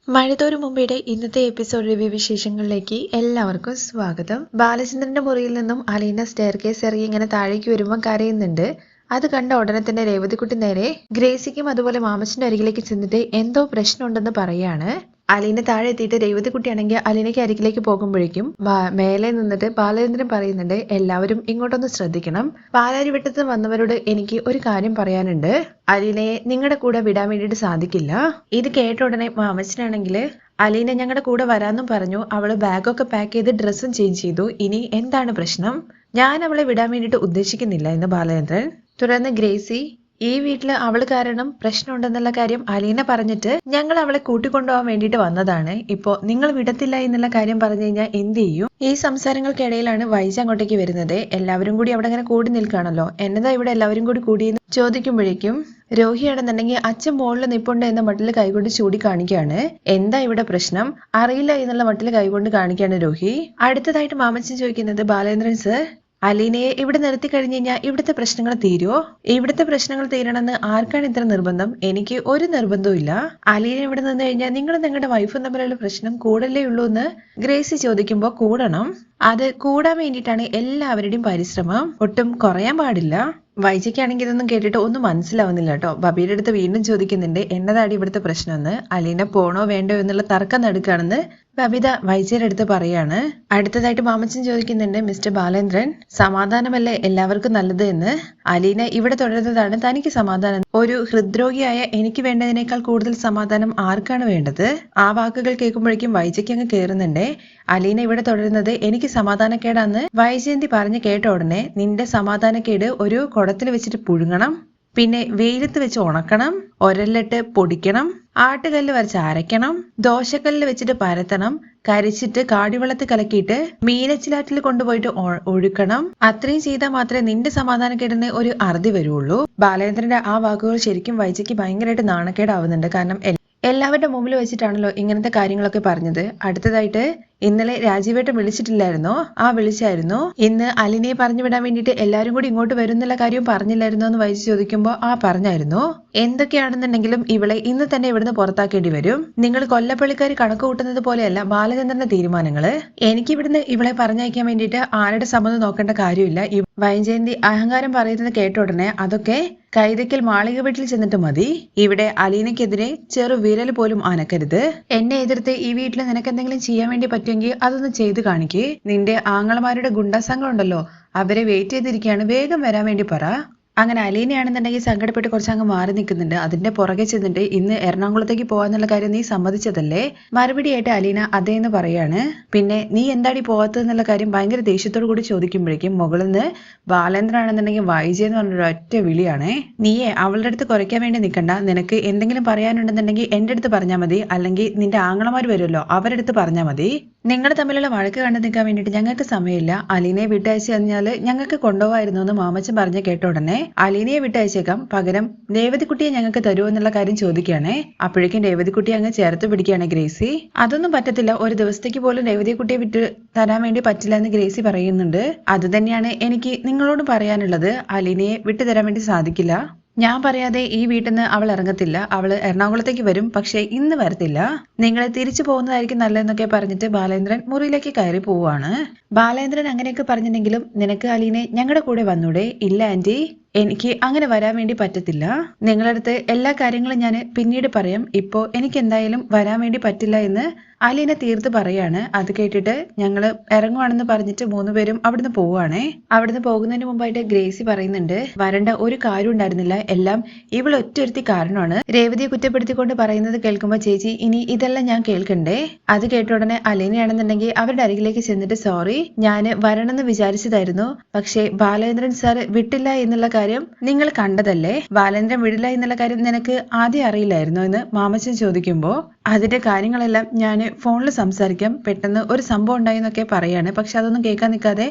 മഴതോരും മുമ്പയുടെ ഇന്നത്തെ episode review വിശേഷങ്ങളിലേക്ക് എല്ലാവർക്കും സ്വാഗതം. ബാലചന്ദ്രന്റെ മുറിയിൽ നിന്നും അലീന സ്റ്റെയർ കേസ് ഇറങ്ങി ഇങ്ങനെ താഴേക്ക് വരുമ്പോൾ കരയുന്നുണ്ട്. അത് കണ്ട ഉടനെ തന്നെ രേവതിക്കുട്ടി നേരെ ഗ്രേസിക്കും അതുപോലെ മാമച്ചന്റെ അരികിലേക്ക് ചെന്നിട്ട് എന്തോ പ്രശ്നമുണ്ടെന്ന് പറയാണ്. അലീന താഴെ എത്തിയിട്ട് രേവതിക്കുട്ടിയാണെങ്കിൽ അലീനയ്ക്ക് അരികിലേക്ക് പോകുമ്പോഴേക്കും മേലെ നിന്നിട്ട് ബാലചന്ദ്രൻ പറയുന്നുണ്ട്, എല്ലാവരും ഇങ്ങോട്ടൊന്ന് ശ്രദ്ധിക്കണം. പാലാരിവട്ടത്ത് വന്നവരോട് എനിക്ക് ഒരു കാര്യം പറയാനുണ്ട്. അലീനയെ നിങ്ങളുടെ കൂടെ വിടാൻ വേണ്ടിയിട്ട് സാധിക്കില്ല. ഇത് കേട്ട ഉടനെ മാമച്ചനാണെങ്കിൽ അലീന ഞങ്ങളുടെ കൂടെ വരാമെന്നും പറഞ്ഞു. അവള് ബാഗൊക്കെ പാക്ക് ചെയ്ത് ഡ്രസ്സും ചേഞ്ച് ചെയ്തു. ഇനി എന്താണ് പ്രശ്നം? ഞാൻ അവളെ വിടാൻ വേണ്ടിയിട്ട് ഉദ്ദേശിക്കുന്നില്ല എന്ന് ബാലചന്ദ്രൻ. തുടർന്ന് ഗ്രേസി, ഈ വീട്ടില് അവള് കാരണം പ്രശ്നമുണ്ടെന്നുള്ള കാര്യം അലീന പറഞ്ഞിട്ട് ഞങ്ങൾ അവളെ കൂട്ടിക്കൊണ്ടുപോകാൻ വേണ്ടിയിട്ട് വന്നതാണ്. ഇപ്പോ നിങ്ങൾ വിടത്തില്ല എന്നുള്ള കാര്യം പറഞ്ഞു കഴിഞ്ഞാൽ എന്ത് ചെയ്യും? ഈ സംസാരങ്ങൾക്കിടയിലാണ് വൈജ അങ്ങോട്ടേക്ക് വരുന്നത്. എല്ലാവരും കൂടി അവിടെ അങ്ങനെ കൂടി നിൽക്കുകയാണല്ലോ. എന്നതാ ഇവിടെ എല്ലാവരും കൂടി കൂടിയെന്ന് ചോദിക്കുമ്പോഴേക്കും രോഹിയാണെന്നുണ്ടെങ്കിൽ അച്ഛൻ മുകളിൽ നിപ്പുണ്ട് എന്ന മട്ടിൽ കൈകൊണ്ട് ചൂണ്ടിക്കാണിക്കുകയാണ്. എന്താ ഇവിടെ പ്രശ്നം? അറിയില്ല എന്നുള്ള മട്ടിൽ കൈകൊണ്ട് കാണിക്കുകയാണ് രോഹി. അടുത്തതായിട്ട് മാമച്ചൻ ചോദിക്കുന്നത്, ബാലേന്ദ്രൻ സർ, അലീനയെ ഇവിടെ നിർത്തി കഴിഞ്ഞു കഴിഞ്ഞാൽ ഇവിടുത്തെ പ്രശ്നങ്ങൾ തീരുമോ? ഇവിടുത്തെ പ്രശ്നങ്ങൾ തീരണമെന്ന് ആർക്കാണ് ഇത്ര നിർബന്ധം? എനിക്ക് ഒരു നിർബന്ധവും ഇല്ല. അലീന ഇവിടെ നിന്ന് കഴിഞ്ഞാൽ നിങ്ങൾ നിങ്ങളുടെ വൈഫും തമ്മിലുള്ള പ്രശ്നം കൂടല്ലേ ഉള്ളൂ എന്ന് ഗ്രേസി ചോദിക്കുമ്പോൾ കൂടണം. അത് കൂടാൻ വേണ്ടിയിട്ടാണ് എല്ലാവരുടെയും പരിശ്രമം. ഒട്ടും കുറയാൻ പാടില്ല. വൈജയ്ക്കാണെങ്കിൽ ഇതൊന്നും കേട്ടിട്ട് ഒന്നും മനസ്സിലാവുന്നില്ല കേട്ടോ. ബബിയുടെ അടുത്ത് വീണ്ടും ചോദിക്കുന്നുണ്ട്, എന്നതാണ് ഇവിടുത്തെ പ്രശ്നമെന്ന്. അലീന പോണോ വേണ്ടോ എന്നുള്ള തർക്കം നടക്കുകയാണെന്ന് ബബിത വൈജയുടെ അടുത്ത് പറയാണ്. അടുത്തതായിട്ട് മാമച്ചൻ ചോദിക്കുന്നുണ്ട്, മിസ്റ്റർ ബാലേന്ദ്രൻ, സമാധാനമല്ലേ എല്ലാവർക്കും നല്ലത് എന്ന്? അലീന ഇവിടെ തുടരുന്നതാണ് തനിക്ക് സമാധാനം. ഒരു ഹൃദ്രോഗിയായ എനിക്ക് വേണ്ടതിനേക്കാൾ കൂടുതൽ സമാധാനം ആർക്കാണ് വേണ്ടത്? ആ വാക്കുകൾ കേൾക്കുമ്പോഴേക്കും വൈജയ്ക്ക് അങ്ങ് കയറുന്നുണ്ട്. അലീന ഇവിടെ തുടരുന്നത് എനിക്ക് സമാധാനക്കേടാന്ന് വൈജയന്തി പറഞ്ഞു കേട്ട ഉടനെ നിന്റെ സമാധാനക്കേട് ഒരു കുടത്തിൽ വെച്ചിട്ട് പുഴുങ്ങണം, പിന്നെ വെയിലത്ത് വെച്ച് ഉണക്കണം, ഒരലിട്ട് പൊടിക്കണം, ആട്ടുകല്ല് വരച്ച് അരയ്ക്കണം, ദോശക്കല്ലിൽ വെച്ചിട്ട് പരത്തണം, കരിച്ചിട്ട് കാടിവെള്ളത്തിൽ കലക്കിയിട്ട് മീനച്ചിലാറ്റിൽ കൊണ്ടുപോയിട്ട് ഒഴുക്കണം. അത്രയും ചെയ്താൽ മാത്രമേ നിന്റെ സമാധാനക്കേടിന് ഒരു അറുതി വരുള്ളൂ. ബാലേന്ദ്രന്റെ ആ വാക്കുകൾ ശരിക്കും വൈജയ്ക്ക് ഭയങ്കരമായിട്ട് നാണക്കേടാവുന്നുണ്ട്. കാരണം എല്ലാവരുടെ മുമ്പിൽ വെച്ചിട്ടാണല്ലോ ഇങ്ങനത്തെ കാര്യങ്ങളൊക്കെ പറഞ്ഞത്. അടുത്തതായിട്ട് ഇന്നലെ രാജീവേട്ടൻ വിളിച്ചിട്ടില്ലായിരുന്നോ? ആ വിളിച്ചായിരുന്നു. ഇന്ന് അലിനയെ പറഞ്ഞു വിടാൻ വേണ്ടിയിട്ട് എല്ലാവരും കൂടി ഇങ്ങോട്ട് വരുന്നുള്ള കാര്യവും പറഞ്ഞില്ലായിരുന്നോ എന്ന് വൈജി ചോദിക്കുമ്പോൾ ആ പറഞ്ഞായിരുന്നു. എന്തൊക്കെയാണെന്നുണ്ടെങ്കിലും ഇവളെ ഇന്ന് തന്നെ ഇവിടുന്ന് പുറത്താക്കേണ്ടി വരും. നിങ്ങൾ കൊല്ലപ്പള്ളിക്കാർ കണക്ക് കൂട്ടുന്നത് പോലെയല്ല ബാലചന്ദ്രന്റെ തീരുമാനങ്ങള്. എനിക്ക് ഇവിടുന്ന് ഇവളെ പറഞ്ഞയക്കാൻ വേണ്ടിയിട്ട് ആരുടെ സമ്മതം നോക്കേണ്ട കാര്യമില്ല. വൈജയന്തി അഹങ്കാരം പറയുന്നത് കേട്ട ഉടനെ അതൊക്കെ കൈതയ്ക്കൽ മാളിക വീട്ടിൽ ചെന്നിട്ട് മതി. ഇവിടെ അലീനയ്ക്കെതിരെ ചെറു വിരൽ പോലും അനക്കരുത്. എന്നെ എതിർത്ത് ഈ വീട്ടിൽ നിനക്ക് എന്തെങ്കിലും ചെയ്യാൻ വേണ്ടി പറ്റുമെങ്കിൽ അതൊന്ന് ചെയ്ത് കാണിക്കേ. നിന്റെ ആങ്ങളമാരുടെ ഗുണ്ടാസംഘം ഉണ്ടല്ലോ, അവരെ വെയിറ്റ് ചെയ്തിരിക്കുകയാണ്, വേഗം വരാൻ വേണ്ടി പറ. അങ്ങനെ അലീനയാണെന്നുണ്ടെങ്കിൽ സങ്കടപ്പെട്ട് കുറച്ചങ്ങ് മാറി നിൽക്കുന്നുണ്ട്. അതിന്റെ പുറകെ ചെന്നിട്ട് ഇന്ന് എറണാകുളത്തേക്ക് പോവാന്നുള്ള കാര്യം നീ സമ്മതിച്ചതല്ലേ? മറുപടിയായിട്ട് അലീന അതേന്ന് പറയാണ്. പിന്നെ നീ എന്താടി പോവാത്തതെന്നുള്ള കാര്യം ഭയങ്കര ദേഷ്യത്തോടു കൂടി ചോദിക്കുമ്പോഴേക്കും മുകളിൽ നിന്ന് ബാലേന്ദ്രനാണെന്നുണ്ടെങ്കിൽ വൈജയെന്ന് പറഞ്ഞൊരു ഒറ്റ വിളിയാണേ. നീയെ അവളുടെ അടുത്ത് കുറയ്ക്കാൻ വേണ്ടി നിൽക്കണ്ട. നിനക്ക് എന്തെങ്കിലും പറയാനുണ്ടെന്നുണ്ടെങ്കിൽ എന്റെ അടുത്ത് പറഞ്ഞാൽ മതി, അല്ലെങ്കിൽ നിന്റെ ആങ്ങളമാർ വരുമല്ലോ അവരുടെ അടുത്ത് പറഞ്ഞാൽ മതി. നിങ്ങൾ തമ്മിലുള്ള വഴക്ക് കണ്ടു നിൽക്കാൻ വേണ്ടിയിട്ട് ഞങ്ങൾക്ക് സമയമില്ല. അലീനയെ വിട്ടയച്ചു കഴിഞ്ഞാൽ ഞങ്ങൾക്ക് കൊണ്ടുപോകായിരുന്നു എന്ന് മാമച്ചൻ പറഞ്ഞ് കേട്ട ഉടനെ അലീനയെ വിട്ടയച്ചേക്കാം, പകരം രേവതിക്കുട്ടിയെ ഞങ്ങൾക്ക് തരുമോ എന്നുള്ള കാര്യം ചോദിക്കുകയാണേ. അപ്പോഴേക്കും രേവതിക്കുട്ടിയെ അങ്ങ് ചേർത്ത് പിടിക്കുകയാണ് ഗ്രേസി. അതൊന്നും പറ്റത്തില്ല, ഒരു ദിവസത്തേക്ക് പോലും രേവതിക്കുട്ടിയെ വിട്ട് തരാൻ വേണ്ടി പറ്റില്ല എന്ന് ഗ്രേസി പറയുന്നുണ്ട്. അത് തന്നെയാണ് എനിക്ക് നിങ്ങളോട് പറയാനുള്ളത്. അലീനയെ വിട്ടുതരാൻ വേണ്ടി സാധിക്കില്ല. ഞാൻ പറയാതെ ഈ വീട്ടിൽ നിന്ന് അവൾ ഇറങ്ങത്തില്ല. അവള് എറണാകുളത്തേക്ക് വരും, പക്ഷെ ഇന്ന് വരത്തില്ല. നിങ്ങളെ തിരിച്ചു പോകുന്നതായിരിക്കും നല്ലതെന്നൊക്കെ പറഞ്ഞിട്ട് ബാലേന്ദ്രൻ മുറിയിലേക്ക് കയറി പോവാണ്. ബാലേന്ദ്രൻ അങ്ങനെയൊക്കെ പറഞ്ഞിട്ടുണ്ടെങ്കിലും നിനക്ക് അലീനെ ഞങ്ങളുടെ കൂടെ വന്നൂടെ? ഇല്ല ആന്റി, എനിക്ക് അങ്ങനെ വരാൻ വേണ്ടി പറ്റത്തില്ല. നിങ്ങളടുത്ത് എല്ലാ കാര്യങ്ങളും ഞാൻ പിന്നീട് പറയാം. ഇപ്പോ എനിക്ക് എന്തായാലും വരാൻ വേണ്ടി പറ്റില്ല എന്ന് അലീന തീർത്ത് പറയാണ്. അത് കേട്ടിട്ട് ഞങ്ങള് ഇറങ്ങുവാണെന്ന് പറഞ്ഞിട്ട് മൂന്നുപേരും അവിടുന്ന് പോവുകയാണേ. അവിടുന്ന് പോകുന്നതിന് മുമ്പായിട്ട് ഗ്രേസി പറയുന്നുണ്ട്, വരേണ്ട ഒരു കാര്യം ഉണ്ടായിരുന്നില്ല, എല്ലാം ഇവൾ ഒറ്റൊരുത്തി കാരണമാണ്. രേവതിയെ കുറ്റപ്പെടുത്തിക്കൊണ്ട് പറയുന്നത് കേൾക്കുമ്പോ ചേച്ചി ഇനി ഇതെല്ലാം ഞാൻ കേൾക്കണ്ടേ? അത് കേട്ട ഉടനെ അലീനയാണെന്നുണ്ടെങ്കിൽ അവരുടെ അരികിലേക്ക് ചെന്നിട്ട്, സോറി, ഞാൻ വരണമെന്ന് വിചാരിച്ചതായിരുന്നു, പക്ഷേ ബാലേന്ദ്രൻ സാർ വിട്ടില്ല എന്നുള്ള കാര്യം നിങ്ങൾ കണ്ടതല്ലേ? ബാലേന്ദ്രൻ വിടില്ല എന്നുള്ള കാര്യം നിനക്ക് ആദ്യം അറിയില്ലായിരുന്നോ എന്ന് മാമച്ചൻ ചോദിക്കുമ്പോ അതിന്റെ കാര്യങ്ങളെല്ലാം ഞാൻ ഫോണിൽ സംസാരിക്കാം, പെട്ടെന്ന് ഒരു സംഭവം ഉണ്ടായി എന്നൊക്കെ പറയാണ്. പക്ഷെ അതൊന്നും കേൾക്കാൻ നിൽക്കാതെ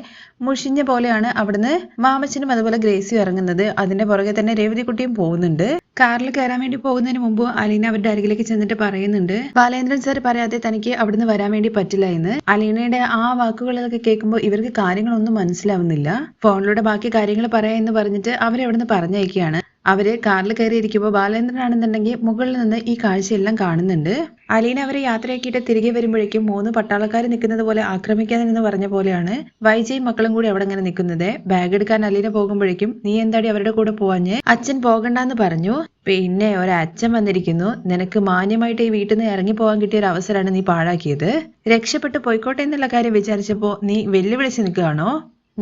മുഷിഞ്ഞ പോലെയാണ് അവിടുന്ന് മാമച്ചനും അതുപോലെ ഗ്രേസിയും ഇറങ്ങുന്നത്. അതിന്റെ പുറകെ തന്നെ രേവതിക്കുട്ടിയും പോകുന്നുണ്ട്. കാറിൽ കയറാൻ വേണ്ടി പോകുന്നതിന് മുമ്പ് അലീന അവരുടെ അരികിലേക്ക് ചെന്നിട്ട് പറയുന്നുണ്ട്, ബാലേന്ദ്രൻ സാർ പറയാതെ തനിക്ക് അവിടുന്ന് വരാൻ വേണ്ടി പറ്റില്ല എന്ന്. അലീനയുടെ ആ വാക്കുകളൊക്കെ കേൾക്കുമ്പോൾ ഇവർക്ക് കാര്യങ്ങളൊന്നും മനസ്സിലാവുന്നില്ല. ഫോണിലൂടെ ബാക്കി കാര്യങ്ങൾ പറയാ എന്ന് പറഞ്ഞിട്ട് അവരെ അവിടുന്ന് പറഞ്ഞയക്കുകയാണ്. അവര് കാറിൽ കയറി ഇരിക്കുമ്പോൾ ബാലേന്ദ്രനാണെന്നുണ്ടെങ്കിൽ മുകളിൽ നിന്ന് ഈ കാഴ്ചയെല്ലാം കാണുന്നുണ്ട്. അലീന അവരെ യാത്രയാക്കിയിട്ട് തിരികെ വരുമ്പോഴേക്കും 3 പട്ടാളക്കാർ നിൽക്കുന്നത് പോലെ ആക്രമിക്കാനെന്ന് പറഞ്ഞ പോലെയാണ് വൈജയും മക്കളും കൂടി അവിടെ ഇങ്ങനെ നിൽക്കുന്നത്. ബാഗ് എടുക്കാൻ അലീന പോകുമ്പോഴേക്കും നീ എന്താടി അവരുടെ കൂടെ പോവാഞ്ഞ്, അച്ഛൻ പോകണ്ടെന്ന് പറഞ്ഞു. പിന്നെ ഒരച്ഛൻ വന്നിരിക്കുന്നു, നിനക്ക് മാന്യമായിട്ട് ഈ വീട്ടിൽ നിന്ന് ഇറങ്ങി പോകാൻ കിട്ടിയ ഒരു അവസരമാണ് നീ പാഴാക്കിയത്. രക്ഷപ്പെട്ട് പോയിക്കോട്ടെ എന്നുള്ള കാര്യം വിചാരിച്ചപ്പോ നീ വെല്ലുവിളിച്ച് നിൽക്കുകയാണോ?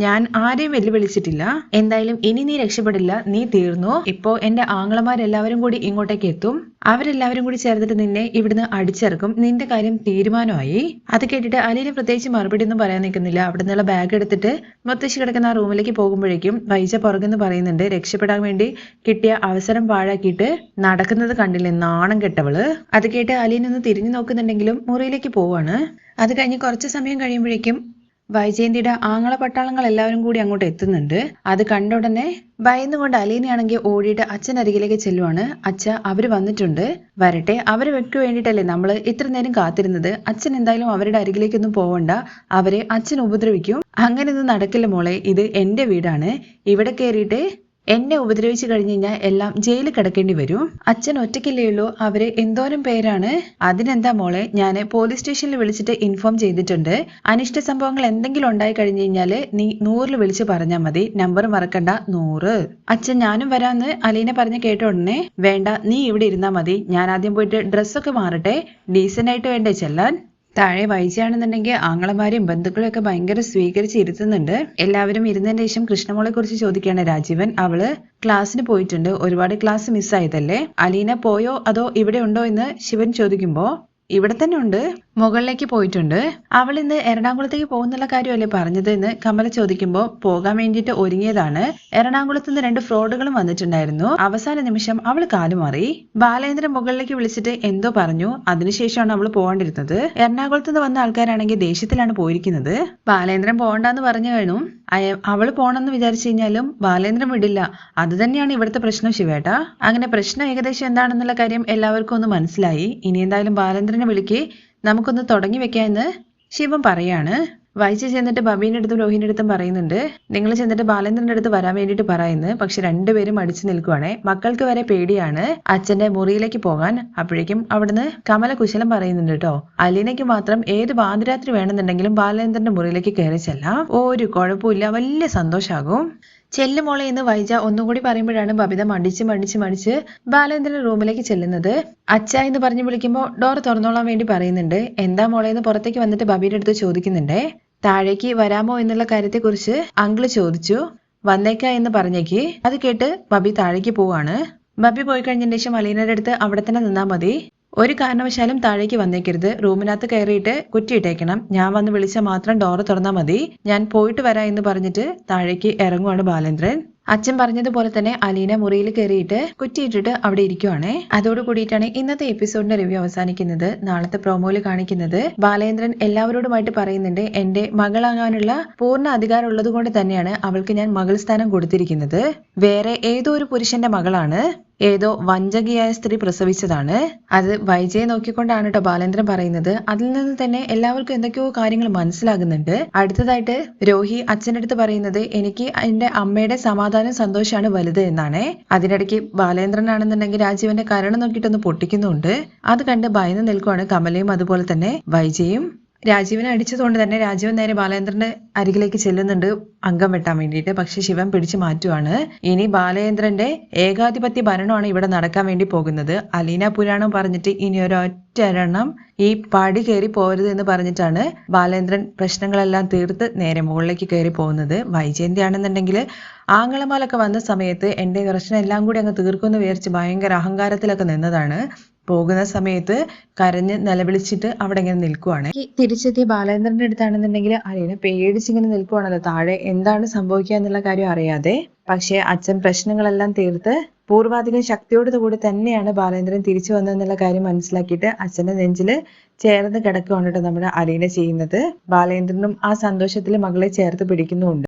ഞാൻ ആരെയും വെല്ലുവിളിച്ചിട്ടില്ല. എന്തായാലും ഇനി നീ രക്ഷപ്പെടില്ല, നീ തീർന്നു. ഇപ്പോ എന്റെ ആങ്ങളമാരെല്ലാവരും കൂടി ഇങ്ങോട്ടേക്ക് എത്തും. അവരെല്ലാവരും കൂടി ചേർന്നിട്ട് നിന്നെ ഇവിടുന്ന് അടിച്ചിറക്കും. നിന്റെ കാര്യം തീരുമാനമായി. അത് കേട്ടിട്ട് അലീന പ്രത്യേകിച്ച് മറുപടി ഒന്നും പറയാൻ നിൽക്കുന്നില്ല. അവിടെ നിന്നുള്ള ബാഗ് എടുത്തിട്ട് മുത്തശ്ശി കിടക്കുന്ന ആ റൂമിലേക്ക് പോകുമ്പോഴേക്കും വൈജ പുറകെന്ന് പറയുന്നുണ്ട്, രക്ഷപ്പെടാൻ വേണ്ടി കിട്ടിയ അവസരം പാഴാക്കിയിട്ട് നടക്കുന്നത് കണ്ടില്ലേ നാണം കെട്ടവള്. അത് കേട്ട് അലീന ഒന്ന് തിരിഞ്ഞു നോക്കുന്നുണ്ടെങ്കിലും മുറിയിലേക്ക് പോവാണ്. അത് കഴിഞ്ഞ് കുറച്ച് സമയം കഴിയുമ്പോഴേക്കും വൈജയന്തിയുടെ ആങ്ങള പട്ടാളങ്ങൾ എല്ലാവരും കൂടി അങ്ങോട്ട് എത്തുന്നുണ്ട്. അത് കണ്ട ഉടനെ ഭയന്നുകൊണ്ട് അലീനയാണെങ്കിൽ ഓടിയിട്ട് അച്ഛനരികിലേക്ക് ചെല്ലുവാണ്. അച്ഛ അവര് വന്നിട്ടുണ്ട്, വരട്ടെ, അവർക്ക് വേണ്ടിയിട്ടല്ലേ നമ്മൾ ഇത്ര നേരം കാത്തിരുന്നത്. അച്ഛൻ എന്തായാലും അവരുടെ അരികിലേക്കൊന്നും പോവണ്ട, അവരെ അച്ഛൻ ഉപദ്രവിക്കും. അങ്ങനെയൊന്നും നടക്കില്ല മോളെ, ഇത് എന്റെ വീടാണ്. ഇവിടെ കയറിയിട്ട് എന്നെ ഉപദ്രവിച്ചു കഴിഞ്ഞു കഴിഞ്ഞാൽ എല്ലാം ജയിലിൽ കിടക്കേണ്ടി വരും. അച്ഛൻ ഒറ്റയ്ക്കല്ലേ ഉള്ളൂ, അവര് എന്തോരം പേരാണ്. അതിനെന്താ മോളെ, ഞാൻ പോലീസ് സ്റ്റേഷനിൽ വിളിച്ചിട്ട് ഇൻഫോം ചെയ്തിട്ടുണ്ട്. അനിഷ്ട സംഭവങ്ങൾ എന്തെങ്കിലും ഉണ്ടായി കഴിഞ്ഞു കഴിഞ്ഞാല് നീ 100 വിളിച്ച് പറഞ്ഞാൽ മതി, നമ്പർ മറക്കണ്ട, 100. അച്ഛൻ ഞാനും വരാന്ന് അലീന പറഞ്ഞ് കേട്ട ഉടനെ വേണ്ട, നീ ഇവിടെ ഇരുന്നാ മതി, ഞാൻ ആദ്യം പോയിട്ട് ഡ്രസ്സൊക്കെ മാറട്ടെ, ഡീസന്റ് ആയിട്ട് വേണ്ടേ ചെല്ലാൻ. താഴെ വൈജയാണെന്നുണ്ടെങ്കിൽ ആങ്ങളമാരെയും ബന്ധുക്കളും ഒക്കെ ഭയങ്കര സ്വീകരിച്ച് ഇരുത്തുന്നുണ്ട്. എല്ലാവരും ഇരുന്നതിന് ശേഷം കൃഷ്ണമോളെ കുറിച്ച് ചോദിക്കുകയാണ് രാജീവൻ. അവള് ക്ലാസ്സിന് പോയിട്ടുണ്ട്, ഒരുപാട് ക്ലാസ് മിസ്സായതല്ലേ. അലീന പോയോ അതോ ഇവിടെ ഉണ്ടോ എന്ന് ശിവൻ ചോദിക്കുമ്പോ ഇവിടെ തന്നെ ഉണ്ട്, മുകളിലേക്ക് പോയിട്ടുണ്ട്. അവൾ ഇന്ന് എറണാകുളത്തേക്ക് പോകുന്നുള്ള കാര്യമല്ലേ പറഞ്ഞത് എന്ന് കമല ചോദിക്കുമ്പോൾ പോകാൻ വേണ്ടിയിട്ട് ഒരുങ്ങിയതാണ്. എറണാകുളത്ത് നിന്ന് 2 ഫ്രോഡുകളും വന്നിട്ടുണ്ടായിരുന്നു. അവസാന നിമിഷം അവൾ കാലുമാറി. ബാലേന്ദ്രൻ മുകളിലേക്ക് വിളിച്ചിട്ട് എന്തോ പറഞ്ഞു, അതിനുശേഷമാണ് അവൾ പോകേണ്ടിരുന്നത്. എറണാകുളത്ത് നിന്ന് വന്ന ആൾക്കാരാണെങ്കിൽ ദേഷ്യത്തിലാണ് പോയിരിക്കുന്നത്. ബാലേന്ദ്രൻ പോകണ്ടെന്ന് പറഞ്ഞു കഴിഞ്ഞു. അവള് പോണെന്ന് വിചാരിച്ചു കഴിഞ്ഞാലും ബാലേന്ദ്രൻ വിടില്ല. അത് തന്നെയാണ് ഇവിടുത്തെ പ്രശ്നം ശിവേട്ട. അങ്ങനെ പ്രശ്നം ഏകദേശം എന്താണെന്നുള്ള കാര്യം എല്ലാവർക്കും ഒന്ന് മനസ്സിലായി. ഇനി എന്തായാലും ബാലേന്ദ്രനെ വിളിക്ക്, നമുക്കൊന്ന് തുടങ്ങി വെക്കാമെന്ന് ശിവൻ പറയാണ്. വൈജ ചെന്നിട്ട് ബബീന്റെ അടുത്തും രോഹിന്റെ അടുത്തും പറയുന്നുണ്ട്, നിങ്ങൾ ചെന്നിട്ട് ബാലേന്ദ്രന്റെ അടുത്ത് വരാൻ വേണ്ടിയിട്ട് പറയുന്നത്. പക്ഷെ രണ്ടുപേരും അടിച്ചു നിൽക്കുവാണേ. മക്കൾക്ക് വരെ പേടിയാണ് അച്ഛന്റെ മുറിയിലേക്ക് പോകാൻ. അപ്പോഴേക്കും അവിടുന്ന് കമല കുശലം പറയുന്നുണ്ട് കേട്ടോ. അലീനയ്ക്ക് മാത്രം ഏത് പാതിരാത്രി വേണമെന്നുണ്ടെങ്കിലും ബാലേന്ദ്രന്റെ മുറിയിലേക്ക് കയറി ചെല്ലാം, ഒരു കുഴപ്പമില്ല, വലിയ സന്തോഷാകും. ചെല്ലുമോളെ എന്ന് വൈജ ഒന്നുകൂടി പറയുമ്പോഴാണ് ബബിത മടിച്ച് ബാലേന്ദ്രൻ റൂമിലേക്ക് ചെല്ലുന്നത്. അച്ഛ എന്ന് പറഞ്ഞു വിളിക്കുമ്പോൾ ഡോർ തുറന്നോളാൻ വേണ്ടി പറയുന്നുണ്ട്. എന്താ മോളെ എന്ന് പുറത്തേക്ക് വന്നിട്ട് ബബിയുടെ അടുത്ത് ചോദിക്കുന്നുണ്ടേ. താഴേക്ക് വരാമോ എന്നുള്ള കാര്യത്തെക്കുറിച്ച് അങ്കിള് ചോദിച്ചു, വന്നേക്ക എന്ന് പറഞ്ഞേക്ക്. അത് കേട്ട് ബബി താഴേക്ക് പോവാണ്. ബബി പോയി കഴിഞ്ഞതിന് ശേഷം അലീനയുടെ അടുത്ത് അവിടെ തന്നെ നിന്നാ മതി, ഒരു കാരണവശാലും താഴേക്ക് വന്നേക്കരുത്, റൂമിനകത്ത് കയറിയിട്ട് കുറ്റിയിട്ടേക്കണം, ഞാൻ വന്ന് വിളിച്ചാൽ മാത്രം ഡോറ് തുറന്നാൽ മതി, ഞാൻ പോയിട്ട് വരാം എന്ന് പറഞ്ഞിട്ട് താഴേക്ക് ഇറങ്ങുവാണ് ബാലേന്ദ്രൻ. അച്ഛൻ പറഞ്ഞതുപോലെ തന്നെ അലീന മുറിയിൽ കയറിയിട്ട് കുറ്റിയിട്ടിട്ട് അവിടെ ഇരിക്കുവാണേ. അതോട് കൂടിയിട്ടാണ് ഇന്നത്തെ എപ്പിസോഡിന്റെ റിവ്യൂ അവസാനിക്കുന്നത്. നാളത്തെ പ്രോമോയിൽ കാണിക്കുന്നത് ബാലേന്ദ്രൻ എല്ലാവരോടുമായിട്ട് പറയുന്നുണ്ട്, എന്റെ മകളാകാനുള്ള പൂർണ്ണ അധികാരം ഉള്ളത് കൊണ്ട് തന്നെയാണ് അവൾക്ക് ഞാൻ മകൾ സ്ഥാനം കൊടുത്തിരിക്കുന്നത്. വേറെ ഏതോ ഒരു പുരുഷന്റെ മകളാണ്, ഏതോ വഞ്ചകിയായ സ്ത്രീ പ്രസവിച്ചതാണ്. അത് വൈജയെ നോക്കിക്കൊണ്ടാണ് കേട്ടോ ബാലേന്ദ്രൻ പറയുന്നത്. അതിൽ നിന്ന് തന്നെ എല്ലാവർക്കും എന്തൊക്കെയോ കാര്യങ്ങൾ മനസ്സിലാകുന്നുണ്ട്. അടുത്തതായിട്ട് രോഹി അച്ഛൻ്റെ അടുത്ത് പറയുന്നത്, എനിക്ക് എന്റെ അമ്മയുടെ സമാധാനം സന്തോഷമാണ് വലുത് എന്നാണ്. അതിനിടയ്ക്ക് ബാലേന്ദ്രനാണെന്നുണ്ടെങ്കിൽ രാജീവന്റെ കരണം നോക്കിയിട്ടൊന്ന് പൊട്ടിക്കുന്നുണ്ട്. അത് കണ്ട് ഭയന്ന് നിൽക്കുവാണ് കമലയും അതുപോലെ തന്നെ വൈജയും. രാജീവനെ അടിച്ചതുകൊണ്ട് തന്നെ രാജീവൻ നേരെ ബാലേന്ദ്രന്റെ അരികിലേക്ക് ചെല്ലുന്നുണ്ട് അംഗം വെട്ടാൻ വേണ്ടിയിട്ട്. പക്ഷെ ശിവൻ പിടിച്ചു മാറ്റുവാണ്. ഇനി ബാലേന്ദ്രന്റെ ഏകാധിപത്യ ഭരണമാണ് ഇവിടെ നടക്കാൻ വേണ്ടി പോകുന്നത്. അലീന പുരാണം പറഞ്ഞിട്ട് ഇനി ഒരൊറ്റെണ്ണം ഈ പടി കയറി പോരുത് എന്ന് പറഞ്ഞിട്ടാണ് ബാലേന്ദ്രൻ പ്രശ്നങ്ങളെല്ലാം തീർത്ത് നേരെ മുകളിലേക്ക് കയറി പോകുന്നത്. വൈജയന്തി ആണെന്നുണ്ടെങ്കിൽ ആങ്ങളമാലൊക്കെ വന്ന സമയത്ത് എന്റെ പ്രശ്നം എല്ലാം കൂടി അങ്ങ് തീർക്കുമെന്ന് വിചാരിച്ച് ഭയങ്കര അഹങ്കാരത്തിലൊക്കെ നിന്നതാണ്. പോകുന്ന സമയത്ത് കരഞ്ഞ് നിലവിളിച്ചിട്ട് അവിടെ ഇങ്ങനെ നിൽക്കുവാണ്. തിരിച്ചെത്തിയ ബാലേന്ദ്രന്റെ അടുത്താണെന്നുണ്ടെങ്കിൽ അലീന പേടിച്ചിങ്ങനെ നിൽക്കുവാണല്ലോ, താഴെ എന്താണ് സംഭവിക്കുക എന്നുള്ള കാര്യം അറിയാതെ. പക്ഷെ അച്ഛൻ പ്രശ്നങ്ങളെല്ലാം തീർത്ത് പൂർവാധികം ശക്തിയോടുകൂടി തന്നെയാണ് ബാലേന്ദ്രൻ തിരിച്ചു വന്നതെന്നുള്ള കാര്യം മനസ്സിലാക്കിയിട്ട് അച്ഛന്റെ നെഞ്ചില് ചേർന്ന് കിടക്കുവാണ് കേട്ടോ നമ്മുടെ അലീന ചെയ്യുന്നത്. ബാലേന്ദ്രനും ആ സന്തോഷത്തിൽ മകളെ ചേർത്ത് പിടിക്കുന്നുമുണ്ട്.